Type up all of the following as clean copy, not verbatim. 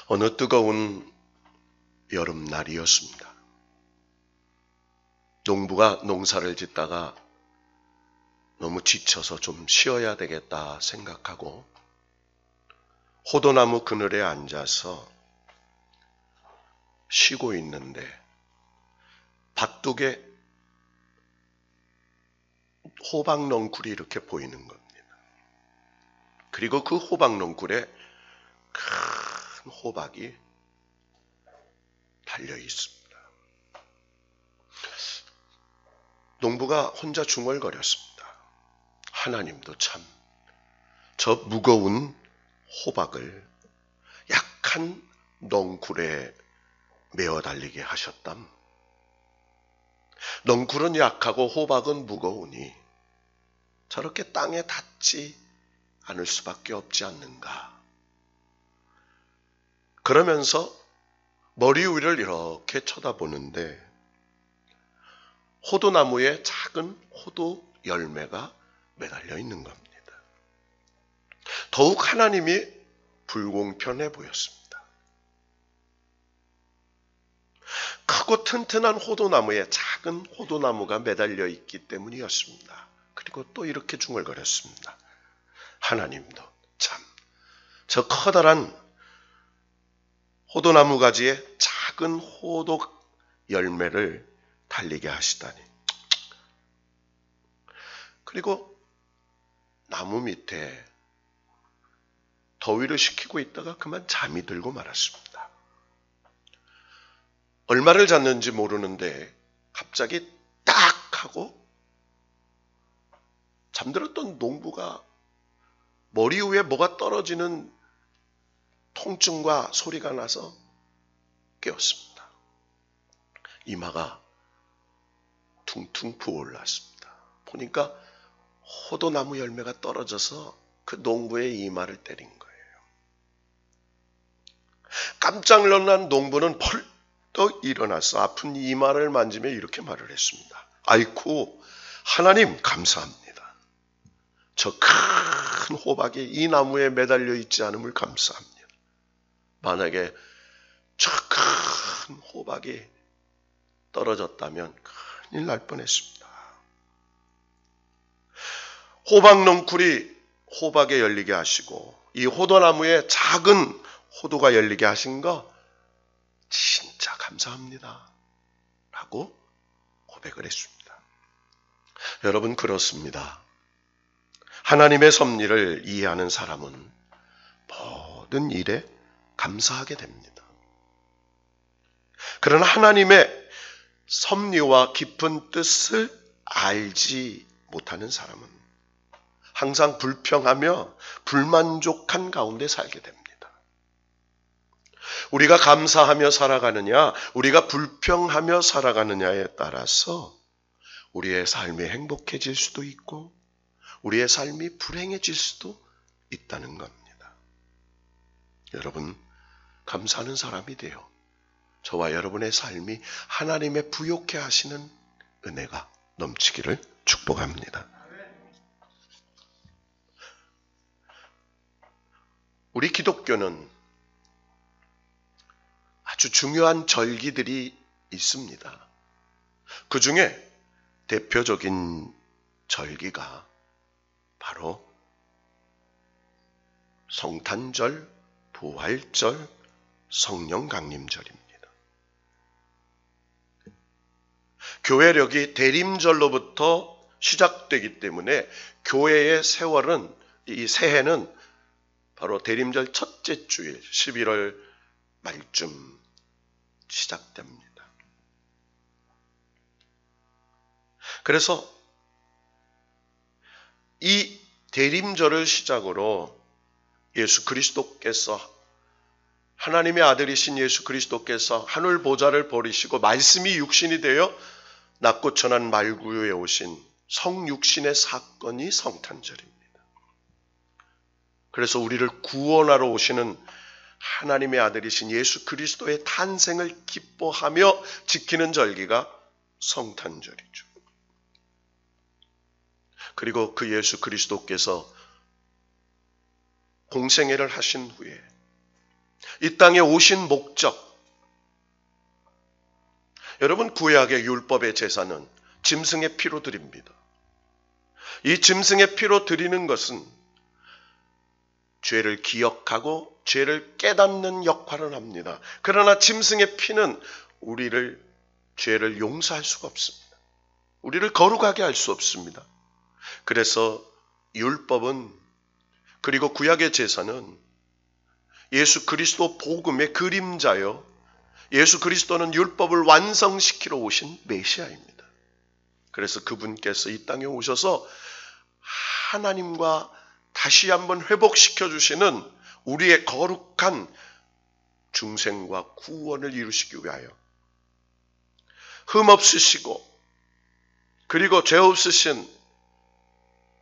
어느 뜨거운 여름날이었습니다. 농부가 농사를 짓다가 너무 지쳐서 좀 쉬어야 되겠다 생각하고 호도나무 그늘에 앉아서 쉬고 있는데 밭둑에 호박 넝쿨이 이렇게 보이는 겁니다. 그리고 그 호박 넝쿨에 큰 호박이 달려 있습니다. 농부가 혼자 중얼거렸습니다. 하나님도 참 저 무거운 호박을 약한 넝쿨에 메어 달리게 하셨담. 넝쿨은 약하고 호박은 무거우니 저렇게 땅에 닿지 않을 수밖에 없지 않는가. 그러면서 머리 위를 이렇게 쳐다보는데 호도나무에 작은 호도 열매가 매달려 있는 겁니다. 더욱 하나님이 불공평해 보였습니다. 크고 튼튼한 호도나무에 작은 호도나무가 매달려 있기 때문이었습니다. 그리고 또 이렇게 중얼거렸습니다. 하나님도 참 저 커다란 호도나무 가지에 작은 호도 열매를 달리게 하시다니. 그리고 나무 밑에 더위를 식히고 있다가 그만 잠이 들고 말았습니다. 얼마를 잤는지 모르는데 갑자기 딱 하고 잠들었던 농부가 머리 위에 뭐가 떨어지는 통증과 소리가 나서 깨었습니다. 이마가 퉁퉁 부어올랐습니다. 보니까 호도나무 열매가 떨어져서 그 농부의 이마를 때린 거예요. 깜짝 놀란 농부는 펄떡 일어나서 아픈 이마를 만지며 이렇게 말을 했습니다. 아이쿠, 하나님 감사합니다. 저 큰 호박이 이 나무에 매달려 있지 않음을 감사합니다. 만약에 저 큰 호박이 떨어졌다면 큰일 날 뻔했습니다. 호박 넝쿨이 호박에 열리게 하시고 이 호도나무에 작은 호도가 열리게 하신 거 진짜 감사합니다. 라고 고백을 했습니다. 여러분 그렇습니다. 하나님의 섭리를 이해하는 사람은 모든 일에 감사하게 됩니다. 그러나 하나님의 섭리와 깊은 뜻을 알지 못하는 사람은 항상 불평하며 불만족한 가운데 살게 됩니다. 우리가 감사하며 살아가느냐, 우리가 불평하며 살아가느냐에 따라서 우리의 삶이 행복해질 수도 있고 우리의 삶이 불행해질 수도 있다는 겁니다. 여러분, 감사하는 사람이 되어 저와 여러분의 삶이 하나님의 부욕해 하시는 은혜가 넘치기를 축복합니다. 우리 기독교는 아주 중요한 절기들이 있습니다. 그 중에 대표적인 절기가 바로 성탄절, 부활절, 성령 강림절입니다. 교회력이 대림절로부터 시작되기 때문에 교회의 세월은, 이 새해는 바로 대림절 첫째 주일 11월 말쯤 시작됩니다. 그래서 이 대림절을 시작으로 예수 그리스도께서, 하나님의 아들이신 예수 그리스도께서 하늘 보좌를 버리시고 말씀이 육신이 되어 낮고 천한 말구유에 오신 성육신의 사건이 성탄절입니다. 그래서 우리를 구원하러 오시는 하나님의 아들이신 예수 그리스도의 탄생을 기뻐하며 지키는 절기가 성탄절이죠. 그리고 그 예수 그리스도께서 공생애를 하신 후에 이 땅에 오신 목적. 여러분, 구약의 율법의 제사는 짐승의 피로 드립니다. 이 짐승의 피로 드리는 것은 죄를 기억하고 죄를 깨닫는 역할을 합니다. 그러나 짐승의 피는 우리를 죄를 용서할 수가 없습니다. 우리를 거룩하게 할 수 없습니다. 그래서 율법은, 그리고 구약의 제사는 예수 그리스도 복음의 그림자요, 예수 그리스도는 율법을 완성시키러 오신 메시아입니다. 그래서 그분께서 이 땅에 오셔서 하나님과 다시 한번 회복시켜 주시는 우리의 거룩한 중생과 구원을 이루시기 위하여 흠 없으시고 그리고 죄 없으신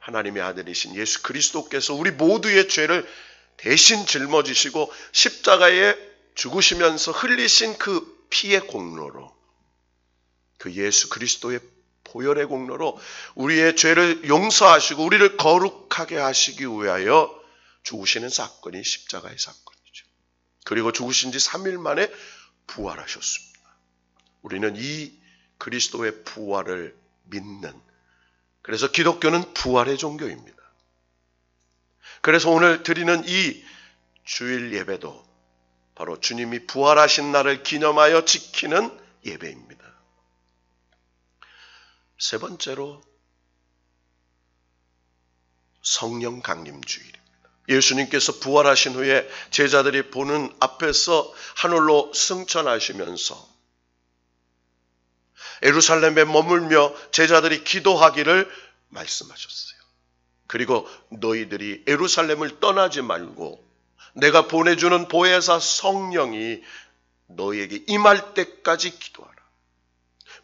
하나님의 아들이신 예수 그리스도께서 우리 모두의 죄를 대신 짊어지시고 십자가에 죽으시면서 흘리신 그 피의 공로로, 그 예수 그리스도의 보혈의 공로로 우리의 죄를 용서하시고 우리를 거룩하게 하시기 위하여 죽으시는 사건이 십자가의 사건이죠. 그리고 죽으신 지 3일 만에 부활하셨습니다. 우리는 이 그리스도의 부활을 믿는, 그래서 기독교는 부활의 종교입니다. 그래서 오늘 드리는 이 주일 예배도 바로 주님이 부활하신 날을 기념하여 지키는 예배입니다. 세 번째로 성령 강림 주일입니다. 예수님께서 부활하신 후에 제자들이 보는 앞에서 하늘로 승천하시면서 예루살렘에 머물며 제자들이 기도하기를 말씀하셨어요. 그리고 너희들이 예루살렘을 떠나지 말고 내가 보내주는 보혜사 성령이 너희에게 임할 때까지 기도하라.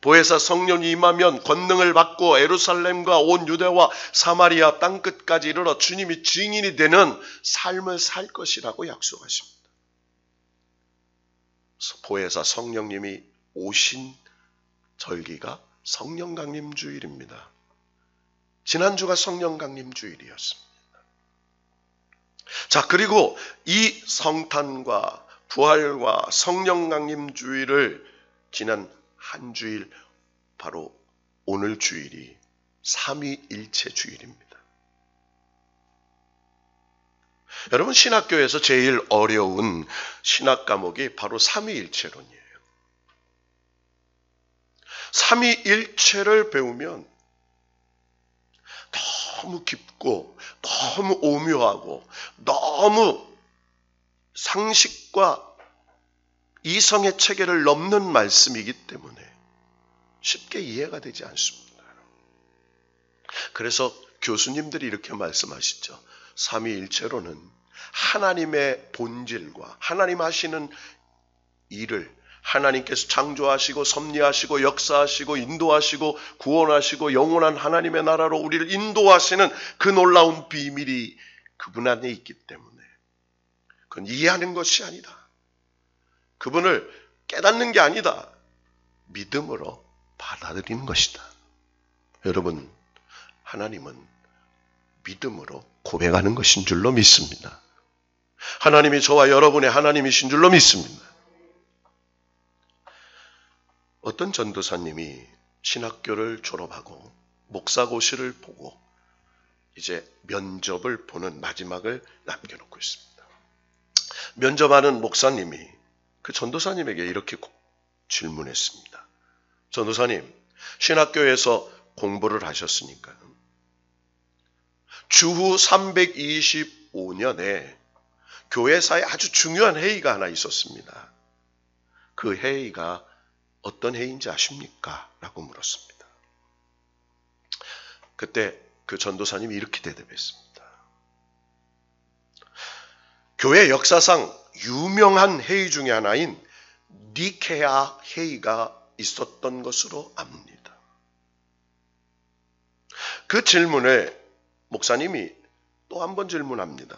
보혜사 성령이 임하면 권능을 받고 예루살렘과 온 유대와 사마리아 땅끝까지 이르러 주님이 증인이 되는 삶을 살 것이라고 약속하십니다. 보혜사 성령님이 오신 절기가 성령 강림 주일입니다. 지난주가 성령 강림 주일이었습니다. 자, 그리고 이 성탄과 부활과 성령 강림 주일을 지난 한 주일, 바로 오늘 주일이 삼위일체 주일입니다. 여러분, 신학교에서 제일 어려운 신학 과목이 바로 삼위일체론이에요. 삼위일체를 배우면 너무 깊고 너무 오묘하고 너무 상식과 이성의 체계를 넘는 말씀이기 때문에 쉽게 이해가 되지 않습니다. 그래서 교수님들이 이렇게 말씀하시죠. 삼위일체로는 하나님의 본질과 하나님 하시는 일을, 하나님께서 창조하시고 섭리하시고 역사하시고 인도하시고 구원하시고 영원한 하나님의 나라로 우리를 인도하시는 그 놀라운 비밀이 그분 안에 있기 때문에 그건 이해하는 것이 아니다. 그분을 깨닫는 게 아니다. 믿음으로 받아들이는 것이다. 여러분, 하나님은 믿음으로 고백하는 것인 줄로 믿습니다. 하나님이 저와 여러분의 하나님이신 줄로 믿습니다. 어떤 전도사님이 신학교를 졸업하고 목사고시를 보고 이제 면접을 보는 마지막을 남겨놓고 있습니다. 면접하는 목사님이 그 전도사님에게 이렇게 질문했습니다. 전도사님, 신학교에서 공부를 하셨으니까 주후 325년에 교회사에 아주 중요한 회의가 하나 있었습니다. 그 회의가 어떤 회의인지 아십니까? 라고 물었습니다. 그때 그 전도사님이 이렇게 대답했습니다. 교회 역사상 유명한 회의 중에 하나인 니케아 회의가 있었던 것으로 압니다. 그 질문에 목사님이 또 한 번 질문합니다.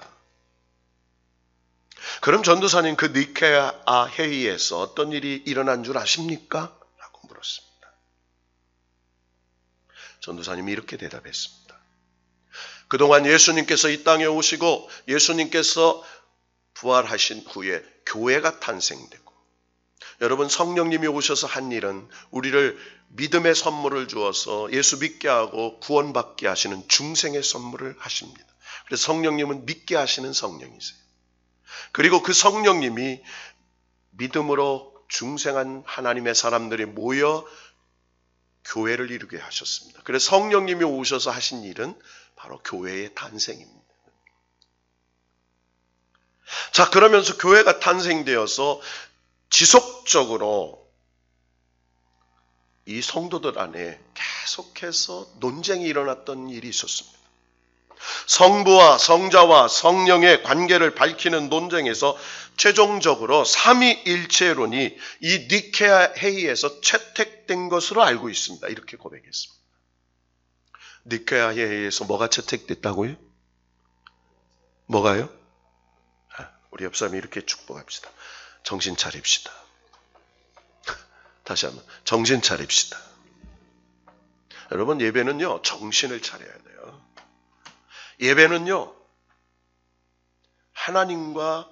그럼 전도사님, 그 니케아 회의에서 어떤 일이 일어난 줄 아십니까? 라고 물었습니다. 전도사님이 이렇게 대답했습니다. 그동안 예수님께서 이 땅에 오시고 예수님께서 부활하신 후에 교회가 탄생되고, 여러분 성령님이 오셔서 한 일은 우리를 믿음의 선물을 주어서 예수 믿게 하고 구원받게 하시는 중생의 선물을 하십니다. 그래서 성령님은 믿게 하시는 성령이세요. 그리고 그 성령님이 믿음으로 중생한 하나님의 사람들이 모여 교회를 이루게 하셨습니다. 그래서 성령님이 오셔서 하신 일은 바로 교회의 탄생입니다. 자, 그러면서 교회가 탄생되어서 지속적으로 이 성도들 안에 계속해서 논쟁이 일어났던 일이 있었습니다. 성부와 성자와 성령의 관계를 밝히는 논쟁에서 최종적으로 삼위일체론이 이 니케아 회의에서 채택된 것으로 알고 있습니다. 이렇게 고백했습니다. 니케아 회의에서 뭐가 채택됐다고요? 뭐가요? 우리 옆 사람이 이렇게 축복합시다. 정신 차립시다. 다시 한번 정신 차립시다. 여러분, 예배는요 정신을 차려야 돼요. 예배는요 하나님과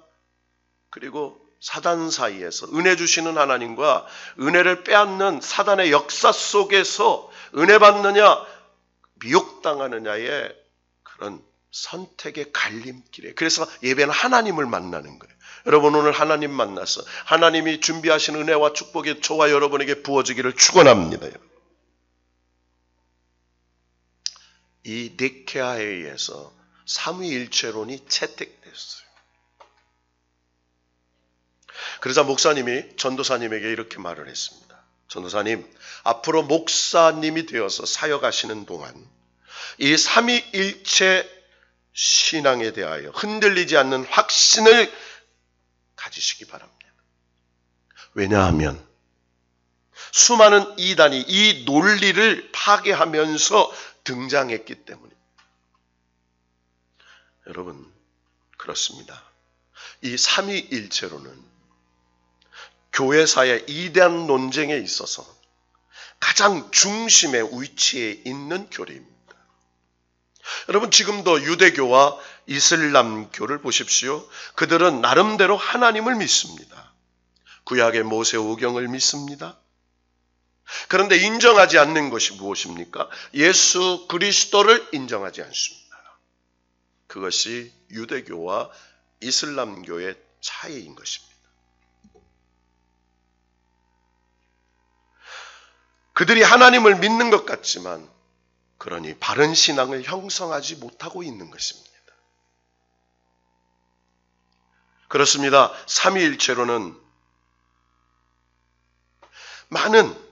그리고 사단 사이에서 은혜 주시는 하나님과 은혜를 빼앗는 사단의 역사 속에서 은혜 받느냐 미혹당하느냐의 그런 선택의 갈림길에, 그래서 예배는 하나님을 만나는 거예요. 여러분, 오늘 하나님 만나서 하나님이 준비하신 은혜와 축복이 저와 여러분에게 부어지기를 축원합니다. 이 니케아 회의에서 삼위일체론이 채택됐어요. 그러자 목사님이 전도사님에게 이렇게 말을 했습니다. 전도사님, 앞으로 목사님이 되어서 사역하시는 동안 이 삼위일체 신앙에 대하여 흔들리지 않는 확신을 가지시기 바랍니다. 왜냐하면 수많은 이단이 이 논리를 파괴하면서 등장했기 때문입니다. 여러분, 그렇습니다. 이 삼위일체로는 교회사의 이대한 논쟁에 있어서 가장 중심의 위치에 있는 교리입니다. 여러분, 지금도 유대교와 이슬람교를 보십시오. 그들은 나름대로 하나님을 믿습니다. 구약의 모세오경을 믿습니다. 그런데 인정하지 않는 것이 무엇입니까? 예수 그리스도를 인정하지 않습니다. 그것이 유대교와 이슬람교의 차이인 것입니다. 그들이 하나님을 믿는 것 같지만 그러니 바른 신앙을 형성하지 못하고 있는 것입니다. 그렇습니다. 삼위일체로는 많은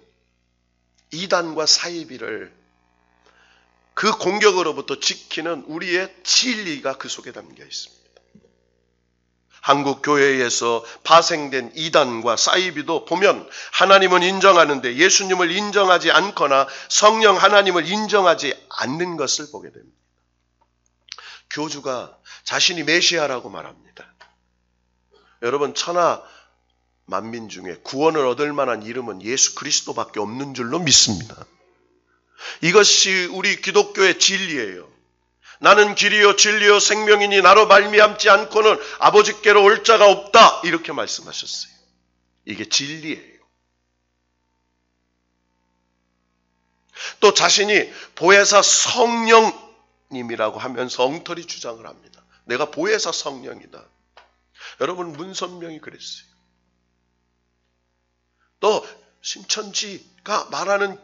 이단과 사이비를 그 공격으로부터 지키는 우리의 진리가 그 속에 담겨 있습니다. 한국 교회에서 파생된 이단과 사이비도 보면 하나님은 인정하는데 예수님을 인정하지 않거나 성령 하나님을 인정하지 않는 것을 보게 됩니다. 교주가 자신이 메시아라고 말합니다. 여러분, 천하 만민 중에 구원을 얻을 만한 이름은 예수 그리스도밖에 없는 줄로 믿습니다. 이것이 우리 기독교의 진리예요. 나는 길이요 진리요 생명이니 나로 말미암지 않고는 아버지께로 올 자가 없다, 이렇게 말씀하셨어요. 이게 진리예요. 또 자신이 보혜사 성령님이라고 하면서 엉터리 주장을 합니다. 내가 보혜사 성령이다. 여러분, 문선명이 그랬어요. 또 신천지가 말하는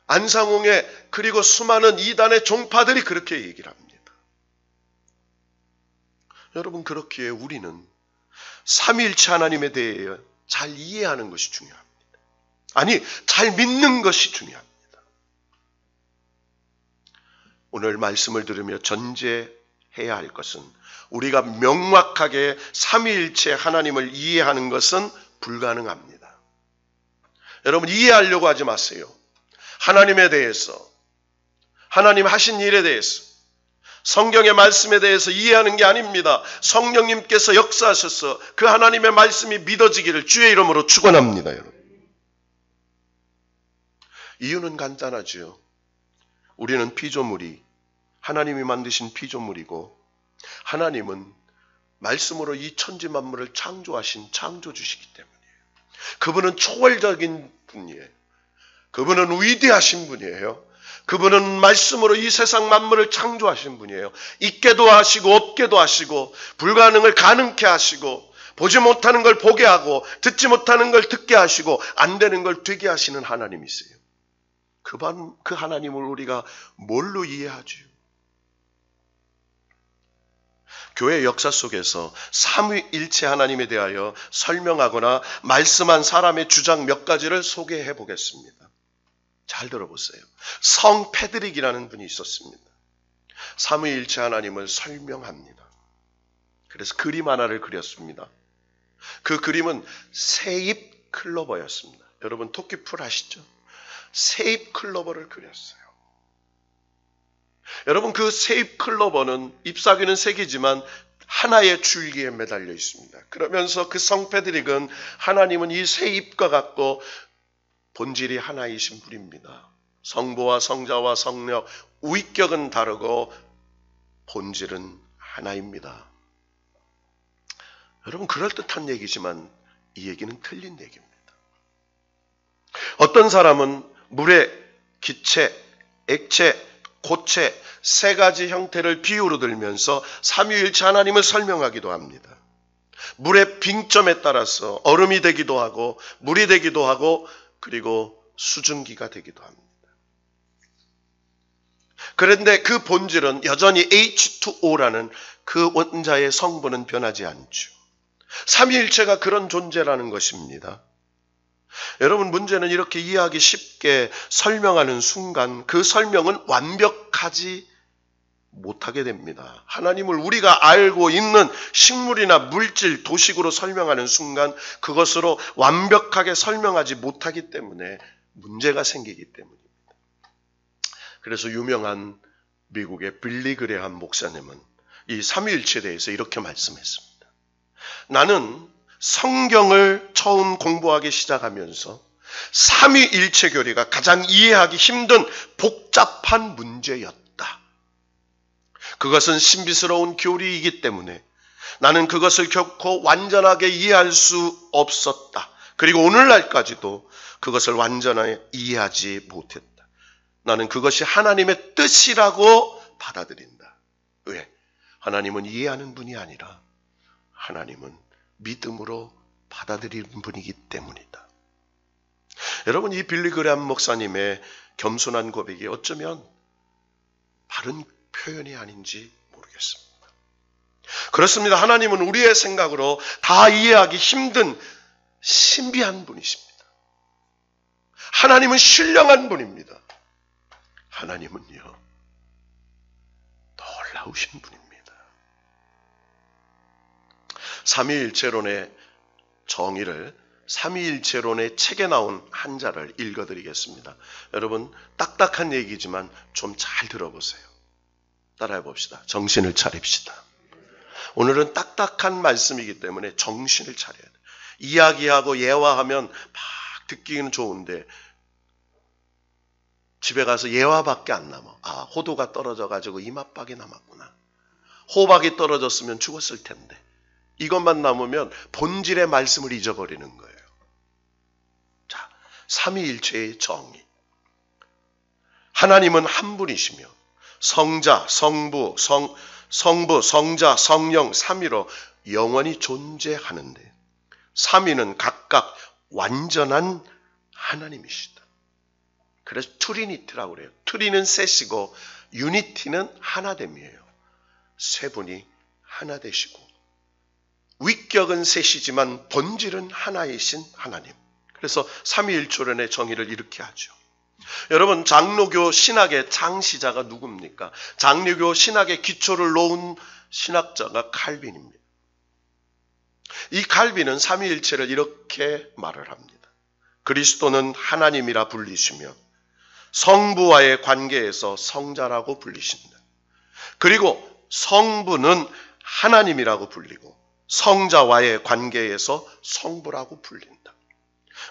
안상홍의 그리고 수많은 이단의 종파들이 그렇게 얘기를 합니다. 여러분, 그렇기에 우리는 삼위일체 하나님에 대해 잘 이해하는 것이 중요합니다. 아니, 잘 믿는 것이 중요합니다. 오늘 말씀을 들으며 전제해야 할 것은 우리가 명확하게 삼위일체 하나님을 이해하는 것은 불가능합니다. 여러분, 이해하려고 하지 마세요. 하나님에 대해서, 하나님 하신 일에 대해서, 성경의 말씀에 대해서 이해하는 게 아닙니다. 성령님께서 역사하셔서 그 하나님의 말씀이 믿어지기를 주의 이름으로 축원합니다. 여러분, 이유는 간단하죠. 우리는 피조물이 하나님이 만드신 피조물이고 하나님은 말씀으로 이 천지 만물을 창조하신 창조주시기 때문이에요. 그분은 초월적인 분이에요. 그분은 위대하신 분이에요. 그분은 말씀으로 이 세상 만물을 창조하신 분이에요. 있게도 하시고 없게도 하시고 불가능을 가능케 하시고 보지 못하는 걸 보게 하고 듣지 못하는 걸 듣게 하시고 안 되는 걸 되게 하시는 하나님이세요. 그 하나님을 우리가 뭘로 이해하지요? 교회 역사 속에서 삼위일체 하나님에 대하여 설명하거나 말씀한 사람의 주장 몇 가지를 소개해 보겠습니다. 잘 들어보세요. 성 페드릭이라는 분이 있었습니다. 삼위일체 하나님을 설명합니다. 그래서 그림 하나를 그렸습니다. 그 그림은 새잎 클로버였습니다. 여러분 토끼풀 아시죠? 새잎 클로버를 그렸어요. 여러분 그 새잎 클로버는 잎사귀는 색이지만 하나의 줄기에 매달려 있습니다. 그러면서 그 성 페드릭은 하나님은 이 새잎과 같고 본질이 하나이신 분입니다. 성부와 성자와 성령 위격은 다르고 본질은 하나입니다. 여러분 그럴듯한 얘기지만 이 얘기는 틀린 얘기입니다. 어떤 사람은 물의 기체, 액체, 고체 세 가지 형태를 비유로 들면서 삼위일체 하나님을 설명하기도 합니다. 물의 빙점에 따라서 얼음이 되기도 하고 물이 되기도 하고 그리고 수증기가 되기도 합니다. 그런데 그 본질은 여전히 H2O라는 그 원자의 성분은 변하지 않죠. 삼위일체가 그런 존재라는 것입니다. 여러분 문제는 이렇게 이해하기 쉽게 설명하는 순간 그 설명은 완벽하지 못하게 됩니다. 하나님을 우리가 알고 있는 식물이나 물질, 도식으로 설명하는 순간 그것으로 완벽하게 설명하지 못하기 때문에 문제가 생기기 때문입니다. 그래서 유명한 미국의 빌리 그레함 목사님은 이 삼위일체에 대해서 이렇게 말씀했습니다. 나는 성경을 처음 공부하기 시작하면서 삼위일체 교리가 가장 이해하기 힘든 복잡한 문제였다. 그것은 신비스러운 교리이기 때문에 나는 그것을 결코 완전하게 이해할 수 없었다. 그리고 오늘날까지도 그것을 완전하게 이해하지 못했다. 나는 그것이 하나님의 뜻이라고 받아들인다. 왜? 하나님은 이해하는 분이 아니라 하나님은 믿음으로 받아들이는 분이기 때문이다. 여러분 이 빌리 그레함 목사님의 겸손한 고백이 어쩌면 바른 표현이 아닌지 모르겠습니다. 그렇습니다. 하나님은 우리의 생각으로 다 이해하기 힘든 신비한 분이십니다. 하나님은 신령한 분입니다. 하나님은요 놀라우신 분입니다. 삼위일체론의 정의를 삼위일체론의 책에 나온 한자를 읽어드리겠습니다. 여러분 딱딱한 얘기지만 좀 잘 들어보세요. 따라해 봅시다. 정신을 차립시다. 오늘은 딱딱한 말씀이기 때문에 정신을 차려야 돼요. 이야기하고 예화하면 막 듣기는 좋은데 집에 가서 예화밖에 안 남아. 아, 호두가 떨어져가지고 이맛박이 남았구나. 호박이 떨어졌으면 죽었을 텐데. 이것만 남으면 본질의 말씀을 잊어버리는 거예요. 자, 삼위일체의 정의. 하나님은 한 분이시며 성자, 성부, 성자, 성령, 삼위로 영원히 존재하는데 삼위는 각각 완전한 하나님이시다. 그래서 트리니티라고 그래요. 트리는 셋이고 유니티는 하나됨이에요. 세 분이 하나 되시고 위격은 셋이지만 본질은 하나이신 하나님. 그래서 삼위일조론의 정의를 이렇게 하죠. 여러분 장로교 신학의 창시자가 누굽니까? 장로교 신학의 기초를 놓은 신학자가 칼빈입니다. 이 칼빈은 삼위일체를 이렇게 말을 합니다. 그리스도는 하나님이라 불리시며 성부와의 관계에서 성자라고 불리신다. 그리고 성부는 하나님이라고 불리고 성자와의 관계에서 성부라고 불린다.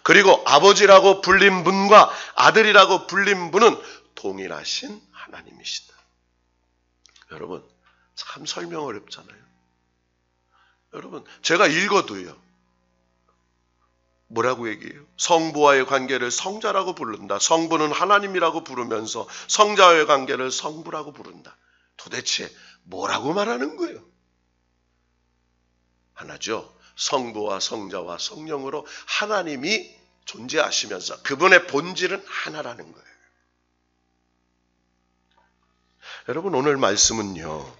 그리고 아버지라고 불린 분과 아들이라고 불린 분은 동일하신 하나님이시다. 여러분 참 설명 어렵잖아요. 여러분, 제가 읽어도요. 뭐라고 얘기해요? 성부와의 관계를 성자라고 부른다. 성부는 하나님이라고 부르면서 성자와의 관계를 성부라고 부른다. 도대체 뭐라고 말하는 거예요? 하나죠. 성부와 성자와 성령으로 하나님이 존재하시면서 그분의 본질은 하나라는 거예요. 여러분, 오늘 말씀은요.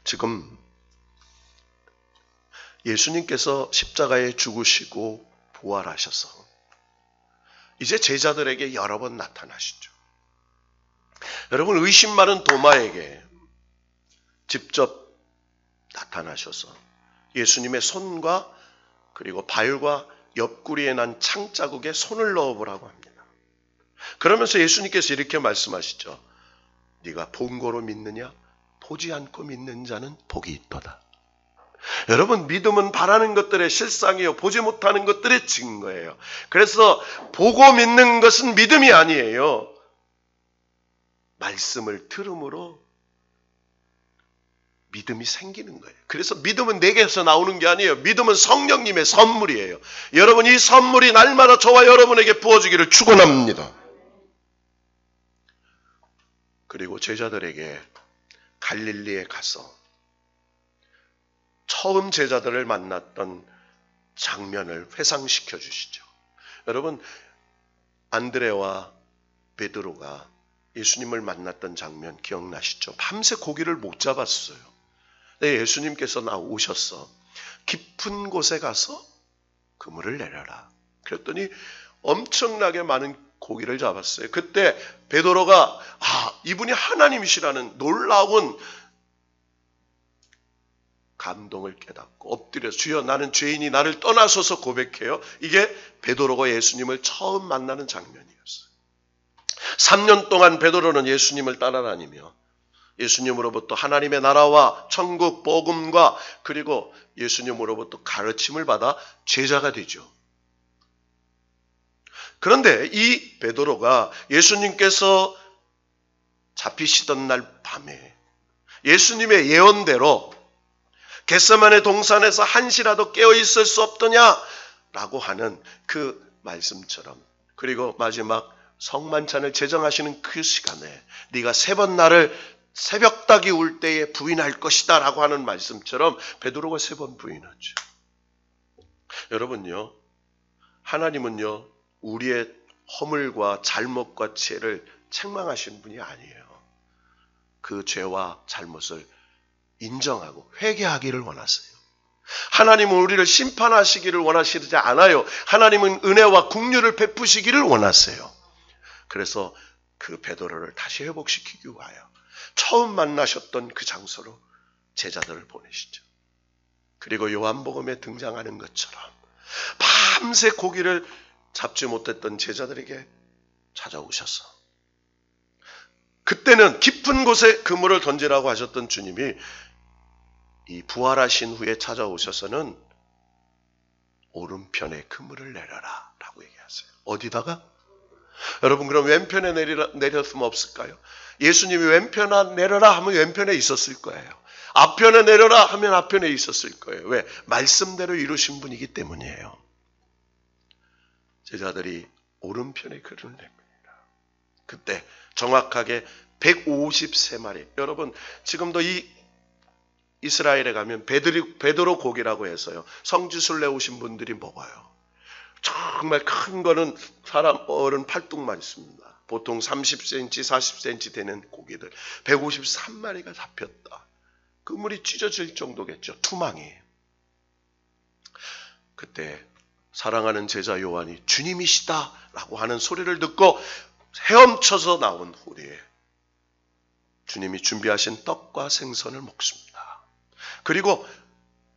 지금 예수님께서 십자가에 죽으시고 부활하셔서 이제 제자들에게 여러 번 나타나시죠. 여러분, 의심 많은 도마에게 직접 나타나셔서 예수님의 손과 그리고 발과 옆구리에 난 창자국에 손을 넣어보라고 합니다. 그러면서 예수님께서 이렇게 말씀하시죠. 네가 본 거로 믿느냐? 보지 않고 믿는 자는 복이 있도다. 여러분, 믿음은 바라는 것들의 실상이요, 보지 못하는 것들의 증거예요. 그래서 보고 믿는 것은 믿음이 아니에요. 말씀을 들음으로 믿음이 생기는 거예요. 그래서 믿음은 내게서 나오는 게 아니에요. 믿음은 성령님의 선물이에요. 여러분, 이 선물이 날마다 저와 여러분에게 부어지기를 축원합니다. 그리고 제자들에게 갈릴리에 가서 처음 제자들을 만났던 장면을 회상시켜 주시죠. 여러분, 안드레와 베드로가 예수님을 만났던 장면 기억나시죠? 밤새 고기를 못 잡았어요. 네, 예수님께서 나오셔서 깊은 곳에 가서 그물을 내려라. 그랬더니 엄청나게 많은 고기를 잡았어요. 그때 베드로가 이분이 하나님이시라는 놀라운 감동을 깨닫고 엎드려서 주여 나는 죄인이 나를 떠나소서 고백해요. 이게 베드로가 예수님을 처음 만나는 장면이었어요. 3년 동안 베드로는 예수님을 따라다니며 예수님으로부터 하나님의 나라와 천국 복음과 그리고 예수님으로부터 가르침을 받아 제자가 되죠. 그런데 이 베드로가 예수님께서 잡히시던 날 밤에 예수님의 예언대로 겟세마네 동산에서 한시라도 깨어 있을 수 없더냐라고 하는 그 말씀처럼, 그리고 마지막 성만찬을 제정하시는 그 시간에 네가 3번 나를 새벽닭이 울 때에 부인할 것이다 라고 하는 말씀처럼 베드로가 3번 부인하죠. 여러분요, 하나님은요 우리의 허물과 잘못과 죄를 책망하시는 분이 아니에요. 그 죄와 잘못을 인정하고 회개하기를 원하세요. 하나님은 우리를 심판하시기를 원하시지 않아요. 하나님은 은혜와 긍휼을 베푸시기를 원하세요. 그래서 그 베드로를 다시 회복시키기 위하여 처음 만나셨던 그 장소로 제자들을 보내시죠. 그리고 요한복음에 등장하는 것처럼 밤새 고기를 잡지 못했던 제자들에게 찾아오셔서 그때는 깊은 곳에 그물을 던지라고 하셨던 주님이 이 부활하신 후에 찾아오셔서는 오른편에 그물을 내려라 라고 얘기하세요. 어디다가? 여러분, 그럼 왼편에 내렸으면 없을까요? 예수님이 왼편에 내려라 하면 왼편에 있었을 거예요. 앞편에 내려라 하면 앞편에 있었을 거예요. 왜? 말씀대로 이루신 분이기 때문이에요. 제자들이 오른편에 그물을 냅니다. 그때 정확하게 153마리. 여러분, 지금도 이 이스라엘에 가면 베드로 고기라고 해서요, 성지순례 오신 분들이 먹어요. 정말 큰 거는 사람 어른 팔뚝만 있습니다. 보통 30cm, 40cm 되는 고기들 153마리가 잡혔다. 그물이 찢어질 정도겠죠. 투망이. 그때 사랑하는 제자 요한이 주님이시다 라고 하는 소리를 듣고 헤엄쳐서 나온 후리에 주님이 준비하신 떡과 생선을 먹습니다. 그리고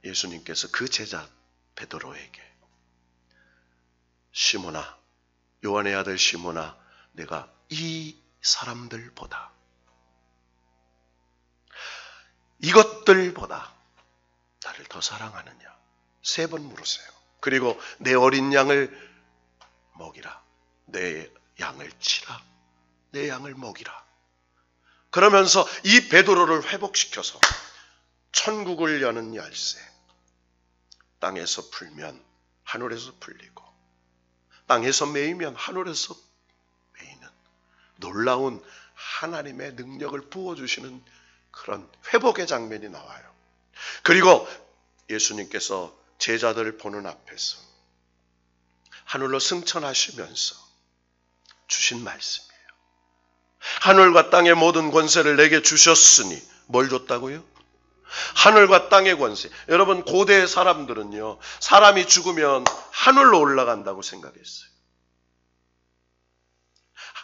예수님께서 그 제자 베드로에게 시몬아, 요한의 아들 시몬아, 내가 이 사람들보다 이것들보다 나를 더 사랑하느냐 3번 물으세요. 그리고 내 어린 양을 먹이라, 내 양을 치라, 내 양을 먹이라. 그러면서 이 베드로를 회복시켜서 천국을 여는 열쇠. 땅에서 풀면 하늘에서 풀리고 땅에서 매이면 하늘에서 매이는 놀라운 하나님의 능력을 부어주시는 그런 회복의 장면이 나와요. 그리고 예수님께서 제자들을 보는 앞에서 하늘로 승천하시면서 주신 말씀이에요. 하늘과 땅의 모든 권세를 내게 주셨으니 뭘 줬다고요? 하늘과 땅의 권세. 여러분, 고대 사람들은요, 사람이 죽으면 하늘로 올라간다고 생각했어요.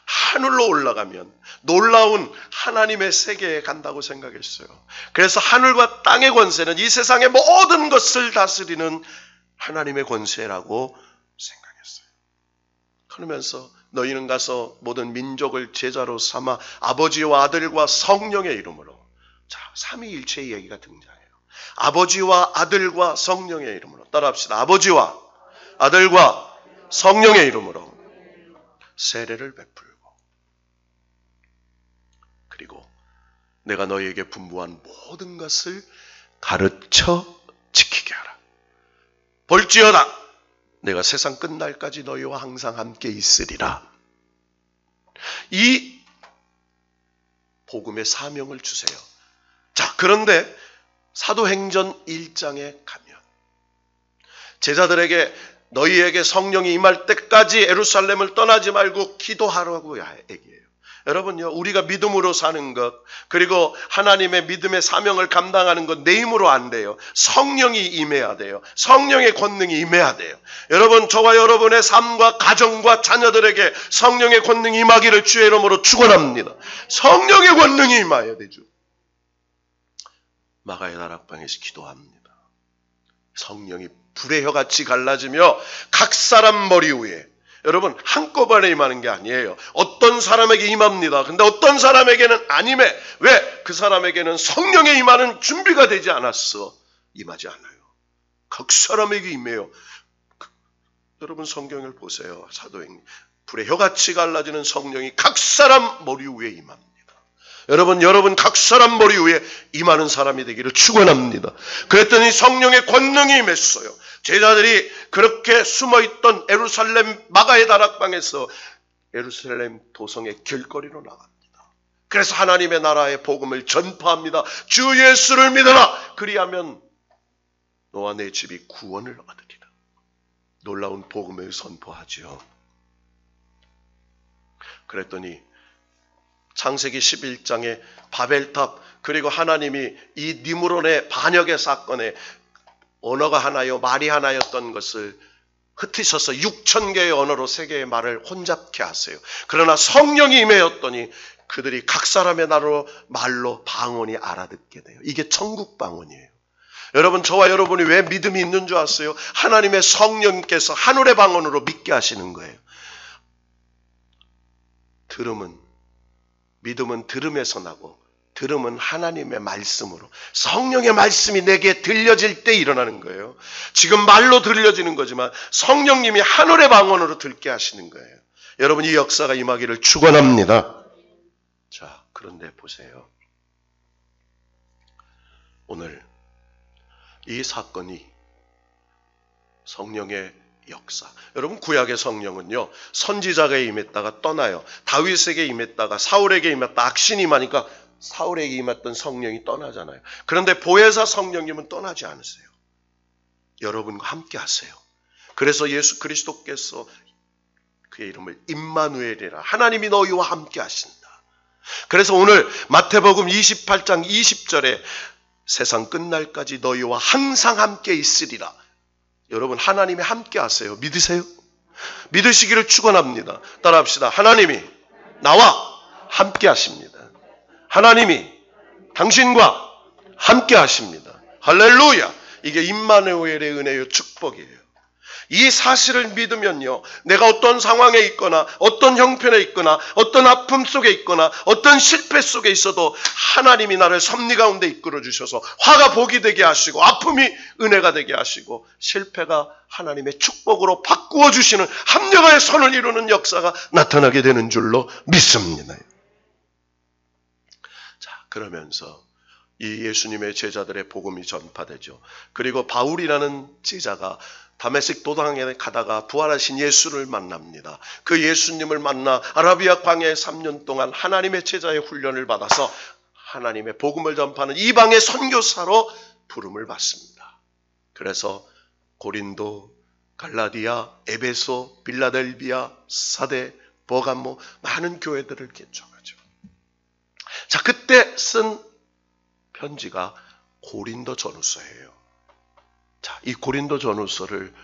하늘로 올라가면 놀라운 하나님의 세계에 간다고 생각했어요. 그래서 하늘과 땅의 권세는 이 세상의 모든 것을 다스리는 하나님의 권세라고 생각했어요. 그러면서 너희는 가서 모든 민족을 제자로 삼아 아버지와 아들과 성령의 이름으로. 자, 삼위일체의 얘기가 등장해요. 아버지와 아들과 성령의 이름으로. 따라합시다. 아버지와 아들과 성령의 이름으로 세례를 베풀고, 그리고 내가 너희에게 분부한 모든 것을 가르쳐 지키게 하라. 볼지어다 내가 세상 끝날까지 너희와 항상 함께 있으리라. 이 복음의 사명을 주세요. 자, 그런데 사도행전 1장에 가면 제자들에게 너희에게 성령이 임할 때까지 예루살렘을 떠나지 말고 기도하라고 얘기해요. 여러분요, 우리가 믿음으로 사는 것, 그리고 하나님의 믿음의 사명을 감당하는 것 내 힘으로 안 돼요. 성령이 임해야 돼요. 성령의 권능이 임해야 돼요. 여러분, 저와 여러분의 삶과 가정과 자녀들에게 성령의 권능이 임하기를 주의 이름으로 축원합니다. 성령의 권능이 임해야 되죠. 마가의 다락방에서 기도합니다. 성령이 불의 혀같이 갈라지며 각 사람 머리 위에, 여러분, 한꺼번에 임하는 게 아니에요. 어떤 사람에게 임합니다. 근데 어떤 사람에게는 안 임해. 왜? 그 사람에게는 성령의 임하는 준비가 되지 않았어. 임하지 않아요. 각 사람에게 임해요. 여러분, 성경을 보세요. 사도행전. 불의 혀같이 갈라지는 성령이 각 사람 머리 위에 임합니다. 여러분 각 사람 머리 위에 임하는 사람이 되기를 축원합니다. 그랬더니 성령의 권능이 임했어요. 제자들이 그렇게 숨어있던 예루살렘 마가의 다락방에서 예루살렘 도성의 길거리로 나갑니다. 그래서 하나님의 나라의 복음을 전파합니다. 주 예수를 믿어라. 그리하면 너와 내 집이 구원을 얻으리라. 놀라운 복음을 선포하지요. 그랬더니 창세기 11장에 바벨탑, 그리고 하나님이 이 니므론의 반역의 사건에 언어가 하나요 말이 하나였던 것을 흩으셔서 6,000개의 언어로 세계의 말을 혼잡케 하세요. 그러나 성령이 임하였더니 그들이 각 사람의 나라로 말로 방언이 알아듣게 돼요. 이게 천국 방언이에요. 여러분, 저와 여러분이 왜 믿음이 있는 줄 아세요? 하나님의 성령께서 하늘의 방언으로 믿게 하시는 거예요. 믿음은 들음에서 나고, 들음은 하나님의 말씀으로, 성령의 말씀이 내게 들려질 때 일어나는 거예요. 지금 말로 들려지는 거지만 성령님이 하늘의 방언으로 듣게 하시는 거예요. 여러분, 이 역사가 임하기를 축원합니다. 자, 그런데 보세요. 오늘 이 사건이 성령의 역사. 여러분, 구약의 성령은요, 선지자에게 임했다가 떠나요. 다윗에게 임했다가 사울에게 임했다. 악신이 임하니까 사울에게 임했던 성령이 떠나잖아요. 그런데 보혜사 성령님은 떠나지 않으세요. 여러분과 함께 하세요. 그래서 예수 그리스도께서 그의 이름을 임마누엘이라, 하나님이 너희와 함께 하신다. 그래서 오늘 마태복음 28장 20절에 세상 끝날까지 너희와 항상 함께 있으리라. 여러분, 하나님이 함께 하세요. 믿으세요? 믿으시기를 축원합니다. 따라합시다. 하나님이 나와 함께 하십니다. 하나님이 당신과 함께 하십니다. 할렐루야. 이게 임마누엘의 은혜요, 축복이에요. 이 사실을 믿으면요, 내가 어떤 상황에 있거나 어떤 형편에 있거나 어떤 아픔 속에 있거나 어떤 실패 속에 있어도 하나님이 나를 섭리 가운데 이끌어 주셔서 화가 복이 되게 하시고 아픔이 은혜가 되게 하시고 실패가 하나님의 축복으로 바꾸어 주시는 합력의 선을 이루는 역사가 나타나게 되는 줄로 믿습니다. 자, 그러면서 이 예수님의 제자들의 복음이 전파되죠. 그리고 바울이라는 제자가 다메섹 도당에 가다가 부활하신 예수를 만납니다. 그 예수님을 만나 아라비아 광야에 3년 동안 하나님의 제자의 훈련을 받아서 하나님의 복음을 전파하는 이방의 선교사로 부름을 받습니다. 그래서 고린도, 갈라디아, 에베소, 빌라델비아, 사데, 버가모 많은 교회들을 개척하죠. 자, 그때 쓴 편지가 고린도 전후서예요. 자, 이 고린도 전후서를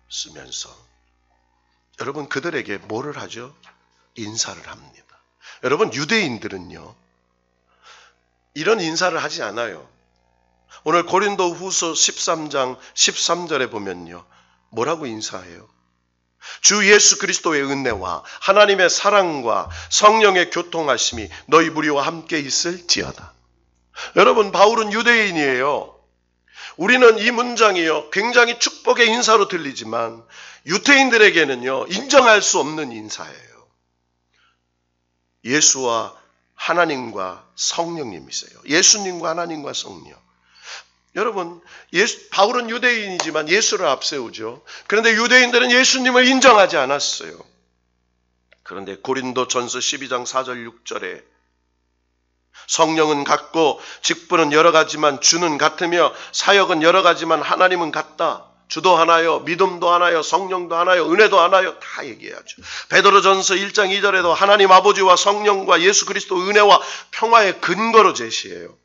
쓰면서 여러분 그들에게 뭐를 하죠? 인사를 합니다. 여러분 유대인들은요 이런 인사를 하지 않아요. 오늘 고린도 후서 13장 13절에 보면요 뭐라고 인사해요? 주 예수 그리스도의 은혜와 하나님의 사랑과 성령의 교통하심이 너희 무리와 함께 있을지어다. 여러분 바울은 유대인이에요. 우리는 이 문장이요 굉장히 축복의 인사로 들리지만 유대인들에게는요 인정할 수 없는 인사예요. 예수와 하나님과 성령님이세요. 예수님과 하나님과 성령. 여러분 바울은 유대인이지만 예수를 앞세우죠. 그런데 유대인들은 예수님을 인정하지 않았어요. 그런데 고린도 전서 12장 4절 6절에 성령은 같고 직분은 여러 가지만 주는 같으며 사역은 여러 가지만 하나님은 같다. 주도 하나요, 믿음도 하나요, 성령도 하나요, 은혜도 하나요, 다 얘기해야죠. 베드로전서 1장 2절에도 하나님 아버지와 성령과 예수 그리스도 은혜와 평화의 근거로 제시해요.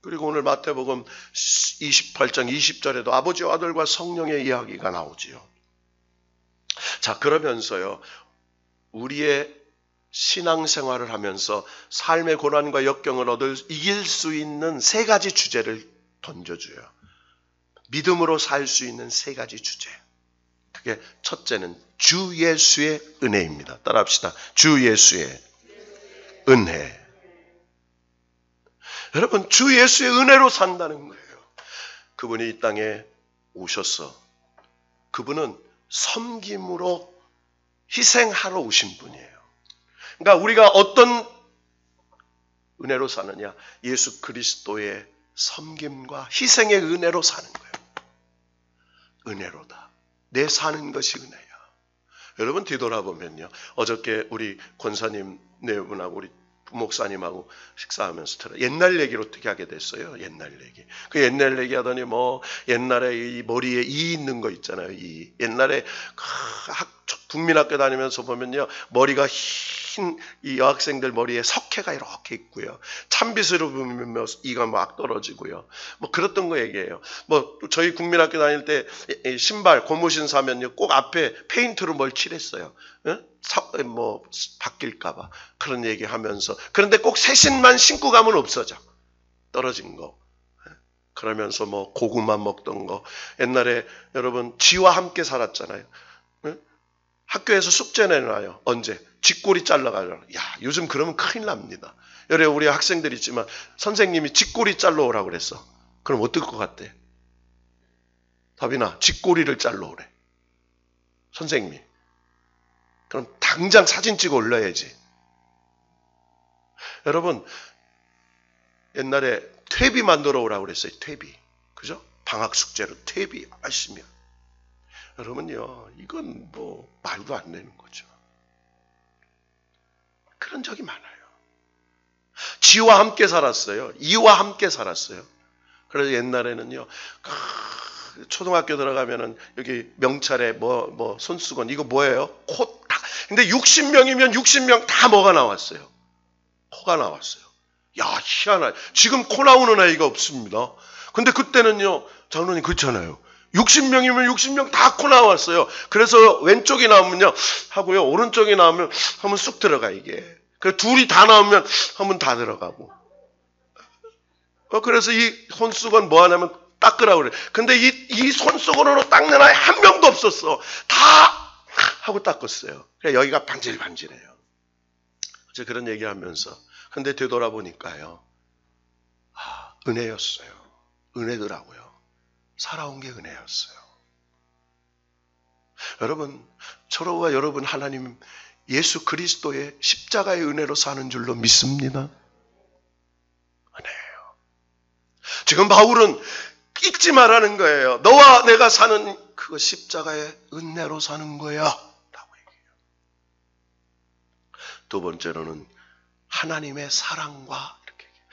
그리고 오늘 마태복음 28장 20절에도 아버지와 아들과 성령의 이야기가 나오지요. 자, 그러면서요 우리의 신앙생활을 하면서 삶의 고난과 역경을 이길 수 있는 세 가지 주제를 던져줘요. 믿음으로 살 수 있는 세 가지 주제. 그게 첫째는 주 예수의 은혜입니다. 따라합시다. 주 예수의 은혜. 여러분 주 예수의 은혜로 산다는 거예요. 그분이 이 땅에 오셔서 그분은 섬김으로 희생하러 오신 분이에요. 그러니까 우리가 어떤 은혜로 사느냐? 예수 그리스도의 섬김과 희생의 은혜로 사는 거예요. 은혜로다. 내 사는 것이 은혜야. 여러분 뒤돌아보면요. 어저께 우리 권사님 네 분하고 우리 부목사님하고 식사하면서 옛날 얘기를 어떻게 하게 됐어요? 옛날 얘기. 그 옛날 얘기 하더니 뭐 옛날에 이 머리에 이 있는 거 있잖아요. 이 옛날에 국민학교 다니면서 보면요. 머리가 흰 이 여학생들 머리에 석회가 이렇게 있고요. 찬빗으로 보면 이가 막 떨어지고요. 뭐 그랬던 거 얘기예요. 뭐 저희 국민학교 다닐 때 신발 고무신 사면요. 꼭 앞에 페인트로 뭘 칠했어요. 뭐 바뀔까봐 그런 얘기하면서 그런데 꼭 새 신만 신고 가면 없어져. 떨어진 거. 그러면서 뭐 고구마 먹던 거. 옛날에 여러분 쥐와 함께 살았잖아요. 학교에서 숙제 내놔요. 언제? 쥐꼬리 잘라가지고. 야, 요즘 그러면 큰일 납니다. 여러 우리 학생들 있지만 선생님이 쥐꼬리 잘라 오라고 그랬어. 그럼 어떨 것 같대? 다빈아, 쥐꼬리를 잘라 오래. 선생님이. 그럼 당장 사진 찍어 올려야지. 여러분, 옛날에 퇴비 만들어 오라고 그랬어요. 퇴비. 그죠? 방학 숙제로 퇴비 아시면. 여러분요, 이건 뭐 말도 안 되는 거죠. 그런 적이 많아요. 지와 함께 살았어요. 이와 함께 살았어요. 그래서 옛날에는요, 초등학교 들어가면은 여기 명찰에 뭐 손수건 이거 뭐예요? 코 딱. 근데 60명이면 60명 다 뭐가 나왔어요? 코가 나왔어요. 야, 희한하네. 지금 코 나오는 아이가 없습니다. 근데 그때는요, 장로님 그렇잖아요. 60명이면 60명 다 코 나왔어요. 그래서 왼쪽이 나오면요 하고요, 오른쪽이 나오면 한번 쑥 들어가 이게. 그래서 둘이 다 나오면 한번 다 들어가고. 그래서 이 손수건 뭐 하냐면 닦으라고 그래. 근데 이 손수건으로 닦는 아이 한 명도 없었어. 다 하고 닦았어요. 그래 여기가 반질반질해요. 이제 그런 얘기하면서 근데 되돌아보니까요, 은혜였어요. 은혜더라고요. 살아온 게 은혜였어요. 여러분, 저와 여러분 하나님 예수 그리스도의 십자가의 은혜로 사는 줄로 믿습니다. 은혜예요. 지금 바울은 잊지 말라는 거예요. 너와 내가 사는 그거 십자가의 은혜로 사는 거야 라고 얘기해요. 두 번째로는 하나님의 사랑과 이렇게 얘기해요.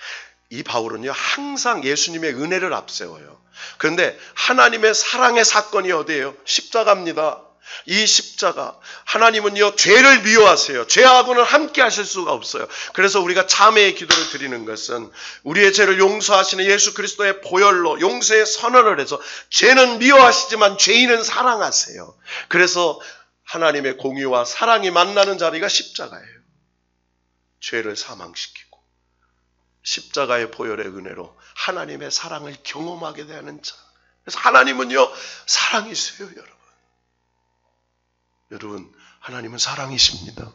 이 바울은요 항상 예수님의 은혜를 앞세워요. 그런데 하나님의 사랑의 사건이 어디예요? 십자가입니다. 이 십자가, 하나님은요 죄를 미워하세요. 죄하고는 함께 하실 수가 없어요. 그래서 우리가 참회의 기도를 드리는 것은 우리의 죄를 용서하시는 예수 그리스도의 보혈로 용서의 선언을 해서 죄는 미워하시지만 죄인은 사랑하세요. 그래서 하나님의 공의와 사랑이 만나는 자리가 십자가예요. 죄를 사망시키고 십자가의 보혈의 은혜로 하나님의 사랑을 경험하게 되는 자. 그래서 하나님은요 사랑이세요. 여러분 하나님은 사랑이십니다.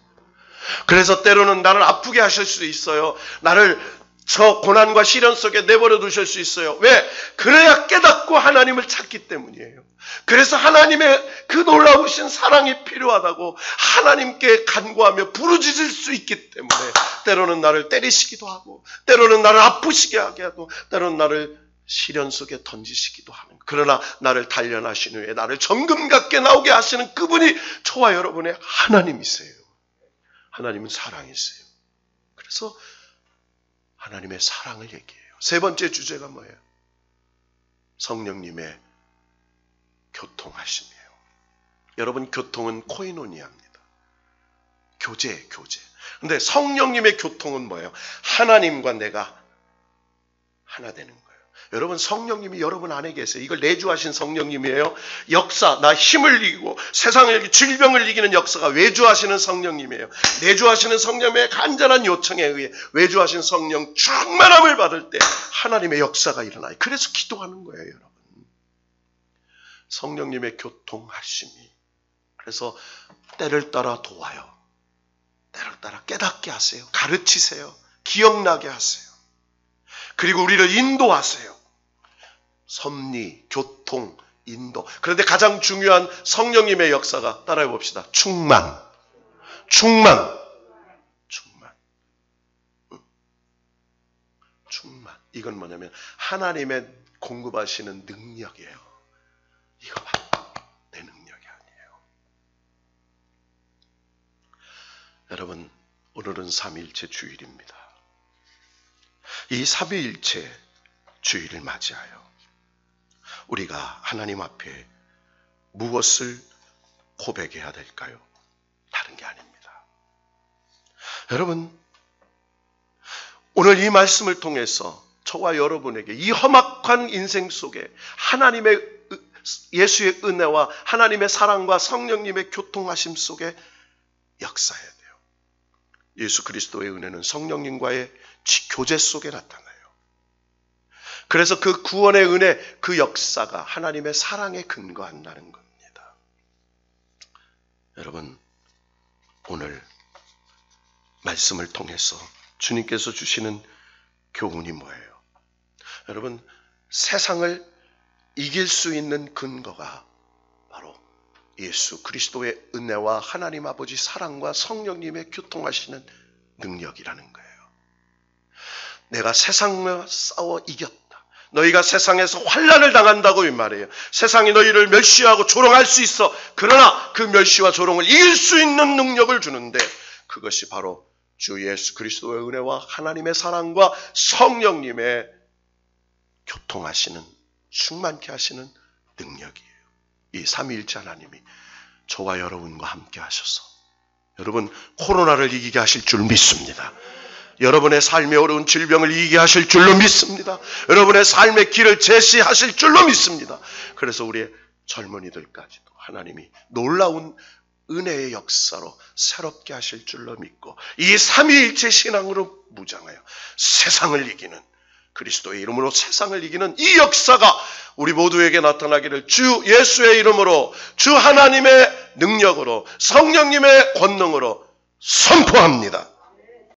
그래서 때로는 나를 아프게 하실 수 있어요. 나를 저 고난과 시련 속에 내버려 두실 수 있어요. 왜? 그래야 깨닫고 하나님을 찾기 때문이에요. 그래서 하나님의 그 놀라우신 사랑이 필요하다고 하나님께 간구하며 부르짖을 수 있기 때문에 때로는 나를 때리시기도 하고 때로는 나를 아프시게 하게 하고 때로는 나를 시련 속에 던지시기도 하는, 그러나 나를 단련하신 후에 나를 정금 같게 나오게 하시는 그분이 저와 여러분의 하나님이세요. 하나님은 사랑이세요. 그래서 하나님의 사랑을 얘기해요. 세 번째 주제가 뭐예요? 성령님의 교통하심이에요. 여러분 교통은 코이노니아입니다. 교제. 근데 성령님의 교통은 뭐예요? 하나님과 내가 하나 되는 거예요. 여러분 성령님이 여러분 안에 계세요. 이걸 내주하신 성령님이에요. 역사, 나 힘을 이기고 세상을 이기고 질병을 이기는 역사가 외주하시는 성령님이에요. 내주하시는 성령의 간절한 요청에 의해 외주하신 성령 충만함을 받을 때 하나님의 역사가 일어나요. 그래서 기도하는 거예요. 여러분 성령님의 교통하심이, 그래서 때를 따라 도와요. 때를 따라 깨닫게 하세요. 가르치세요. 기억나게 하세요. 그리고 우리를 인도하세요. 섭리, 교통, 인도. 그런데 가장 중요한 성령님의 역사가 따라해 봅시다. 충만. 이건 뭐냐면 하나님의 공급하시는 능력이에요. 이거 봐. 내 능력이 아니에요. 여러분 오늘은 삼위일체 주일입니다. 이 삼위일체 주일을 맞이하여 우리가 하나님 앞에 무엇을 고백해야 될까요? 다른 게 아닙니다. 여러분 오늘 이 말씀을 통해서 저와 여러분에게 이 험악한 인생 속에 하나님의 예수의 은혜와 하나님의 사랑과 성령님의 교통하심 속에 역사해야 돼요. 예수 그리스도의 은혜는 성령님과의 교제 속에 나타나요. 그래서 그 구원의 은혜, 그 역사가 하나님의 사랑에 근거한다는 겁니다. 여러분, 오늘 말씀을 통해서 주님께서 주시는 교훈이 뭐예요? 여러분, 세상을 이길 수 있는 근거가 바로 예수 그리스도의 은혜와 하나님 아버지 사랑과 성령님의 교통하시는 능력이라는 거예요. 내가 세상과 싸워 이겼다. 너희가 세상에서 환난을 당한다고 이 말이에요. 세상이 너희를 멸시하고 조롱할 수 있어. 그러나 그 멸시와 조롱을 이길 수 있는 능력을 주는데 그것이 바로 주 예수 그리스도의 은혜와 하나님의 사랑과 성령님의 교통하시는, 충만케 하시는 능력이에요. 이 삼위일체 하나님이 저와 여러분과 함께 하셔서 여러분 코로나를 이기게 하실 줄 믿습니다. 여러분의 삶에 어려운 질병을 이기게 하실 줄로 믿습니다. 여러분의 삶의 길을 제시하실 줄로 믿습니다. 그래서 우리의 젊은이들까지도 하나님이 놀라운 은혜의 역사로 새롭게 하실 줄로 믿고 이 삼위일체 신앙으로 무장하여 세상을 이기는, 그리스도의 이름으로 세상을 이기는 이 역사가 우리 모두에게 나타나기를 주 예수의 이름으로, 주 하나님의 능력으로, 성령님의 권능으로 선포합니다.